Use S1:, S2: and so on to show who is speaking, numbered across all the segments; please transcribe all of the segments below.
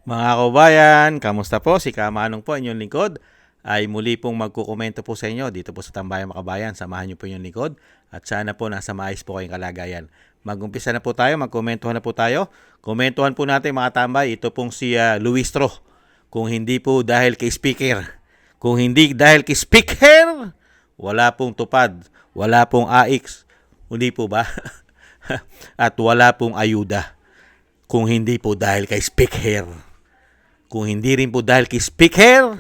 S1: Mga kababayan, kamusta po? Si Kamanong po, inyong lingkod, ay muli pong magkukomento po sa inyo dito po sa Tambayang Makabayan. Samahan niyo po inyong lingkod at sana po nasa maayos po kayong kalagayan. Mag-umpisa na po tayo, magkomentuhan na po tayo. Komentuhan po natin mga tambay, ito pong si Luistro. Kung hindi po dahil kay speaker, kung hindi dahil kay speaker, wala pong tupad, wala pong AX, hindi po ba? At wala pong ayuda. Kung hindi po dahil kay speaker. Kung hindi rin po dahil kay speaker,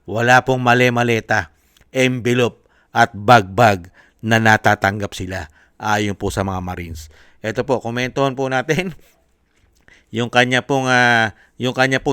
S1: wala pong male-maleta, envelope at bagbag na natatanggap sila ayon po sa mga Marines. Ito po, komentohan po natin yung kanya pong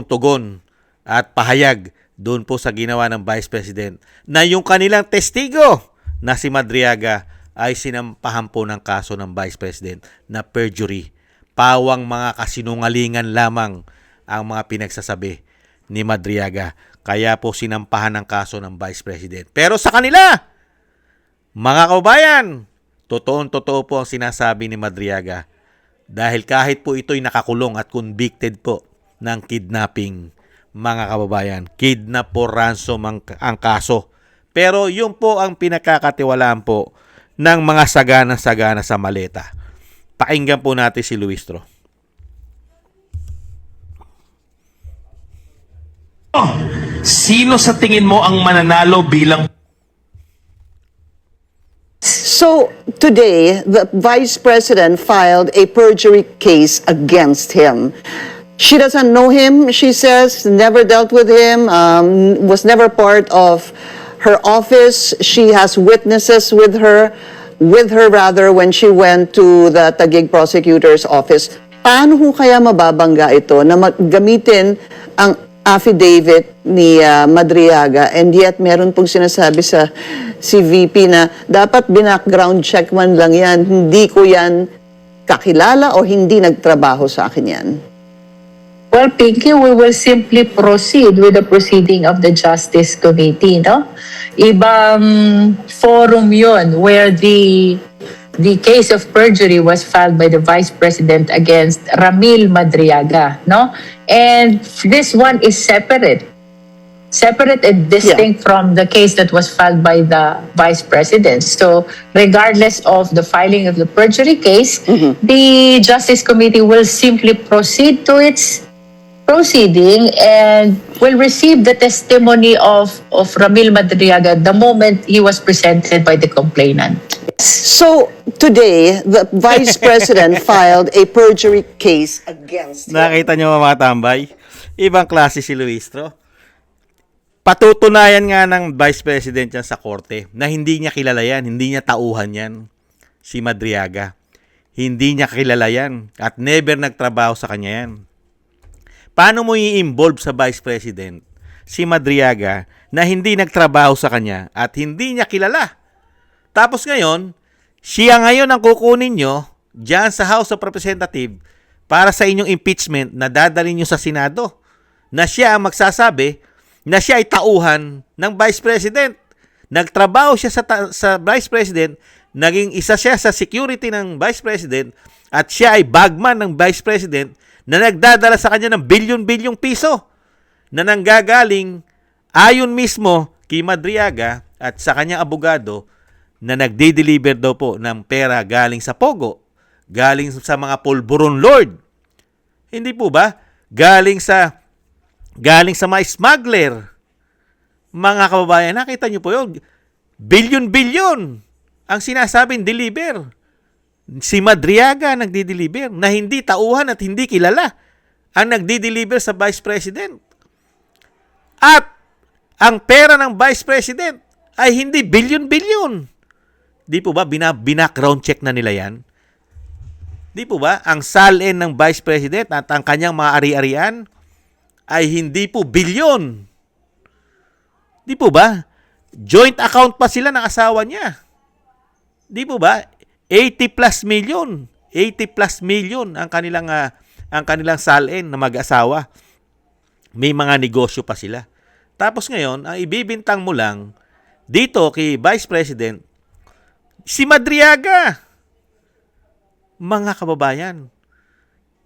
S1: tugon at pahayag doon po sa ginawa ng Vice President na yung kanilang testigo na si Madriaga ay sinampahan po ng kaso ng Vice President na perjury. Pawang mga kasinungalingan lamang ang mga pinagsasabi ni Madriaga. Kaya po sinampahan ng kaso ng Vice President. Pero sa kanila, mga kababayan, totoo po ang sinasabi ni Madriaga. Dahil kahit po ito'y nakakulong at convicted po ng kidnapping, mga kababayan, kidnap for ransom ang kaso. Pero yun po ang pinakakatiwalaan po ng mga sagana-sagana sa maleta. Pakinggan po natin si Luistro.
S2: Sino sa tingin mo ang mananalo bilang...
S3: So today, the Vice President filed a perjury case against him. She doesn't know him, she says, never dealt with him, was never part of her office. She has witnesses with her rather, when she went to the Taguig prosecutor's office. Paano ho kaya mababangga ito na gamitin ang affidavit ni Madriaga, and yet meron pong sinasabi sa si VP na dapat binackground check man lang yan, hindi ko yan kakilala o hindi nagtrabaho sa akin yan?
S4: Well, Pinky, we will simply proceed with the proceeding of the Justice Committee, no? Ibang forum yun where the case of perjury was filed by the Vice President against Ramil Madriaga, no? And this one is separate and distinct from the case that was filed by the Vice President. So regardless of the filing of the perjury case, the Justice Committee will simply proceed to its proceeding and will receive the testimony of Ramil Madriaga the moment he was presented by the complainant.
S3: So today, the Vice President filed a perjury case against him.
S1: Nakita nyo mga tambay? Ibang klase si Luistro. Patutunayan nga ng Vice President yan sa korte na hindi niya kilala yan, hindi niya tauhan yan, si Madriaga. Hindi niya kilala yan at never nagtrabaho sa kanya yan. Paano mo i-involve sa Vice President si Madriaga na hindi nagtrabaho sa kanya at hindi niya kilala? Tapos ngayon, siya ngayon ang kukunin nyo dyan sa House of Representatives para sa inyong impeachment na dadalhin nyo sa Senado. Na siya ang magsasabi na siya ay tauhan ng Vice President. Nagtrabaho siya sa Vice President, naging isa siya sa security ng Vice President at siya ay bagman ng Vice President na nagdadala sa kanya ng bilyon-bilyong piso na nanggagaling ayon mismo kay Madriaga at sa kanyang abogado na nagde-deliver daw po ng pera galing sa Pogo, galing sa mga pulburon lord. Hindi po ba? Galing sa mga smuggler. Mga kababayan, nakita niyo po yun. Bilyon-bilyon ang sinasabing deliver. Si Madriaga nagdi-deliver na hindi tauhan at hindi kilala ang nagdi-deliver sa Vice President. At ang pera ng Vice President ay hindi bilyon-bilyon. Di po ba bina-background check na nila yan? Di po ba ang salin ng Vice President at ang kanyang mga ari-arian ay hindi po bilyon? Di po ba? Joint account pa sila ng asawa niya. Di po ba? 80 plus million ang kanilang salin na mag-asawa. May mga negosyo pa sila. Tapos ngayon, ang ibibintang mo lang dito kay Vice President si Madriaga. Mga kababayan.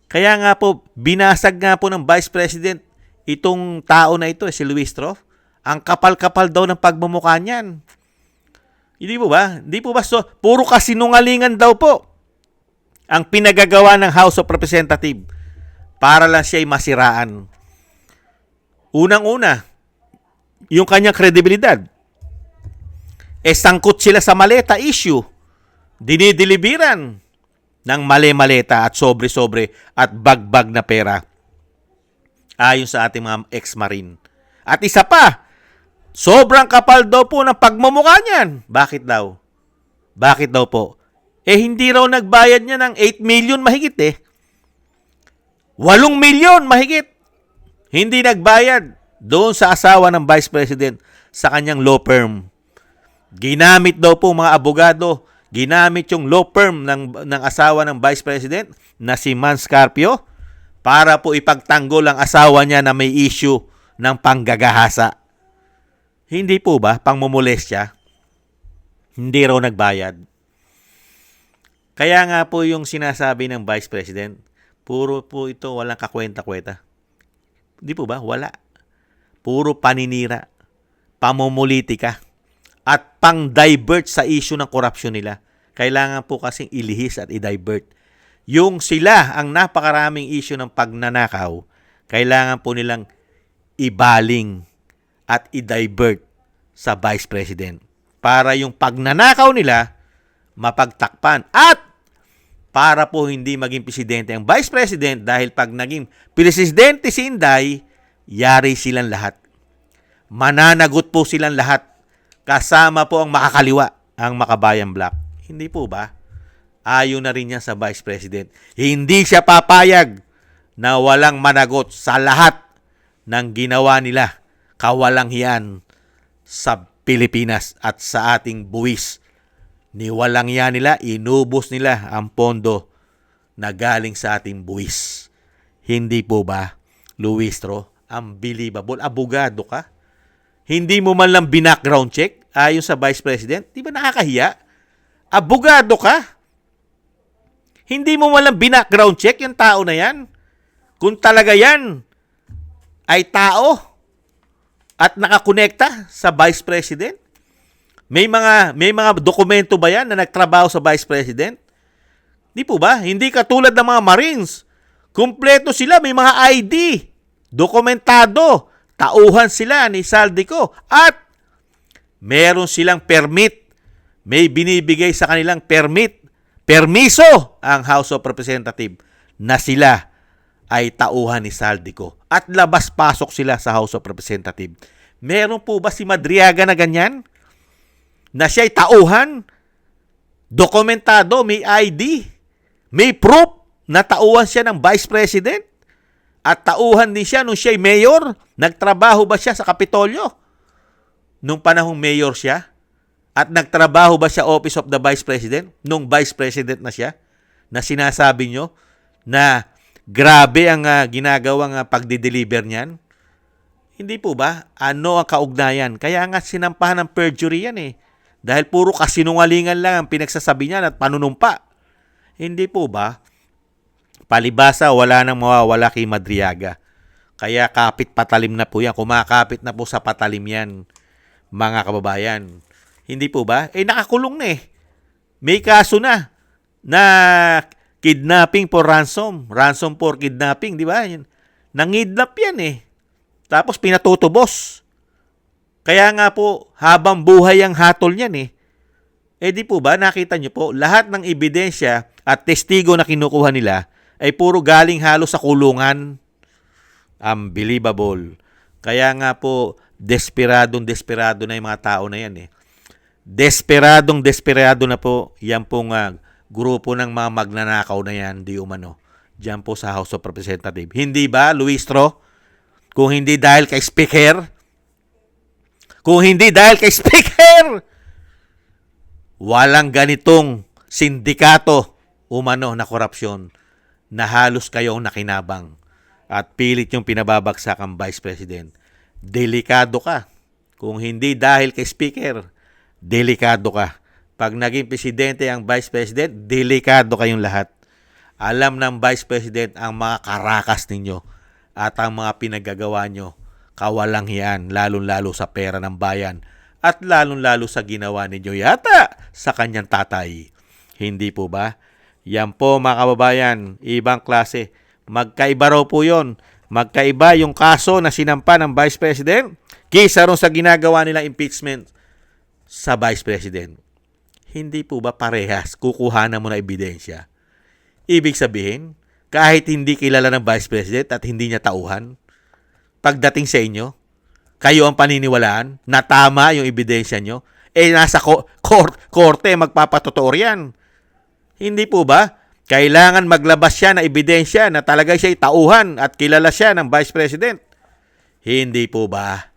S1: Kaya nga po binasag nga po ng Vice President itong tao na ito, si Luistro, ang kapal-kapal daw ng pagmumukha niyan. Hindi po ba? Hindi po ba? So, puro kasinungalingan daw po ang pinagagawa ng House of Representatives para lang siya'y masiraan. Unang-una, yung kanyang kredibilidad. Sangkot sila sa maleta issue. Dinideliveran ng mali-maleta at sobre-sobre at bag-bag na pera. Ayon sa ating mga ex-marine. At isa pa, sobrang kapal daw po ng pagmumukha niyan. Bakit daw? Bakit daw po? Hindi raw nagbayad niya ng 8 million mahigit 8 million mahigit. Hindi nagbayad doon sa asawa ng Vice President sa kanyang law firm. Ginamit daw po mga abogado, ginamit yung law firm ng asawa ng Vice President na si Man Scarpio para po ipagtanggol ang asawa niya na may issue ng panggagahasa. Hindi po ba pangmumolestya? Hindi raw nagbayad. Kaya nga po yung sinasabi ng Vice President, puro po ito walang kakwenta-kwenta. Hindi po ba? Wala. Puro paninira, pamumulitika, at pang-divert sa issue ng korupsyon nila. Kailangan po kasing ilihis at i-divert. Yung sila, ang napakaraming issue ng pagnanakaw, kailangan po nilang ibaling at i-divert sa Vice President para yung pagnanakaw nila mapagtakpan at para po hindi maging presidente ang Vice President dahil pag naging presidente si Inday, yari silang lahat. Mananagot po silang lahat kasama po ang makakaliwa, ang Makabayan Black. Hindi po ba? Ayon na rin niya sa Vice President. Hindi siya papayag na walang managot sa lahat ng ginawa nila kawalang hiyan sa Pilipinas at sa ating buwis. Niwalang yan nila, inubos nila ang pondo na galing sa ating buwis. Hindi po ba, Luistro, unbelievable? Abogado ka? Hindi mo man lang binackground check ayon sa Vice President? Di ba nakakahiya? Abogado ka? Hindi mo man lang binackground check yung tao na yan? Kung talaga yan ay tao at nakakonekta sa Vice President? May mga dokumento ba yan na nagtrabaho sa Vice President? Di po ba? Hindi katulad ng mga Marines. Kumpleto sila, may mga ID, dokumentado, tauhan sila ni Saldico at meron silang permit. May binibigay sa kanilang permiso ang House of Representatives na sila ay tauhan ni Saldico at labas-pasok sila sa House of Representatives. Meron po ba si Madriaga na ganyan? Na siya'y tauhan, dokumentado, may ID, may proof na tauhan siya ng Vice President at tauhan din siya nung siya'y mayor. Nagtrabaho ba siya sa Kapitolyo nung panahong mayor siya? At nagtrabaho ba siya Office of the Vice President nung Vice President na siya? Na sinasabi nyo na grabe ang ginagawang pagdi-deliver niyan? Hindi po ba? Ano ang kaugnayan? Kaya nga sinampahan ng perjury yan eh. Dahil puro kasinungalingan lang ang pinagsasabi niya at panunumpa. Hindi po ba? Palibasa, wala nang mawawala kay Madriaga. Kaya kapit patalim na po yan. Kumakapit na po sa patalim yan, mga kababayan. Hindi po ba? Nakakulong na eh. May kaso na kidnapping for ransom. Ransom for kidnapping, di ba? Nangidnap yan eh. Tapos pinatutubos. Kaya nga po, habang buhay ang hatol niyan eh. Di po ba, nakita niyo po, lahat ng ebidensya at testigo na kinukuha nila ay puro galing halos sa kulungan. Unbelievable. Kaya nga po, desperadong na yung mga tao na yan eh. Desperadong na po, yan pong grupo ng mga magnanakaw na yan, di umano. Diyan po sa House of Representatives. Hindi ba, Luistro? Kung hindi dahil kay Speaker, walang ganitong sindikato umano na korupsyon na halos kayong nakinabang at pilit yung pinababagsak ang Vice President. Delikado ka. Kung hindi dahil kay Speaker, delikado ka. Pag naging presidente ang Vice President, delikado kayong lahat. Alam ng Vice President ang mga karakas ninyo at ang mga pinaggagawa nyo, kawalang hiyaan, lalong-lalo sa pera ng bayan at lalong-lalo sa ginawa ninyo yata sa kanyang tatay. Hindi po ba? Yan po mga kababayan, ibang klase. Magkaiba raw po yun. Magkaiba yung kaso na sinampa ng Vice President kaysa ron sa ginagawa nilang impeachment sa Vice President. Hindi po ba parehas? Kukuhanan mo na ebidensya. Ibig sabihin, kahit hindi kilala ng Vice President at hindi niya tauhan, pagdating sa inyo, kayo ang paniniwalaan na tama yung ebidensya nyo, nasa korte magpapatotoo yan. Hindi po ba? Kailangan maglabas siya ng ebidensya na talaga siya'y tauhan at kilala siya ng Vice President. Hindi po ba?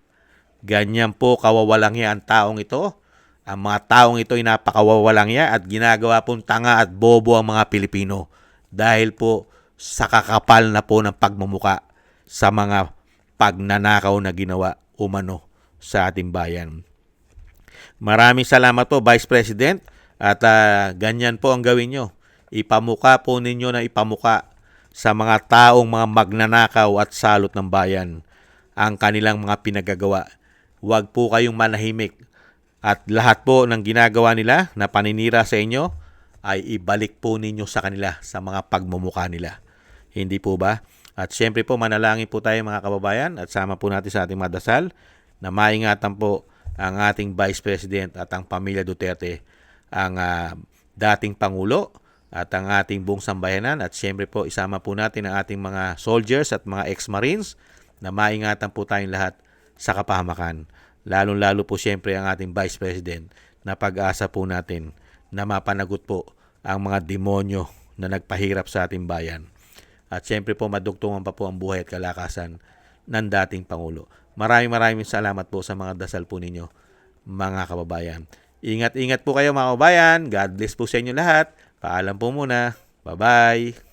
S1: Ganyan po kawawalang niya ang taong ito. Ang mga taong ito ay napakawawalang niya at ginagawa pong tanga at bobo ang mga Pilipino dahil po sa kakapal na po ng pagmumuka sa mga pagnanakaw na ginawa umano sa ating bayan. Maraming salamat po, Vice President, at ganyan po ang gawin nyo. Ipamuka po ninyo na ipamuka sa mga taong mga magnanakaw at salot ng bayan ang kanilang mga pinagagawa. Huwag po kayong manahimik at lahat po ng ginagawa nila na paninira sa inyo ay ibalik po ninyo sa kanila sa mga pagmumuka nila. Hindi po ba? At syempre po manalangin po tayo mga kababayan at sama po natin sa ating madasal na maingatan po ang ating Vice President at ang pamilya Duterte, ang dating Pangulo at ang ating buong sambayanan at syempre po isama po natin ang ating mga soldiers at mga ex-marines na maingatan po tayong lahat sa kapahamakan. Lalong-lalo po syempre ang ating Vice President na pag-asa po natin na mapanagot po ang mga demonyo na nagpahirap sa ating bayan. At syempre po madugtungan pa po ang buhay at kalakasan ng dating Pangulo. Maraming salamat po sa mga dasal po ninyo mga kababayan. Ingat-ingat po kayo mga kababayan. God bless po sa inyo lahat. Paalam po muna. Bye-bye.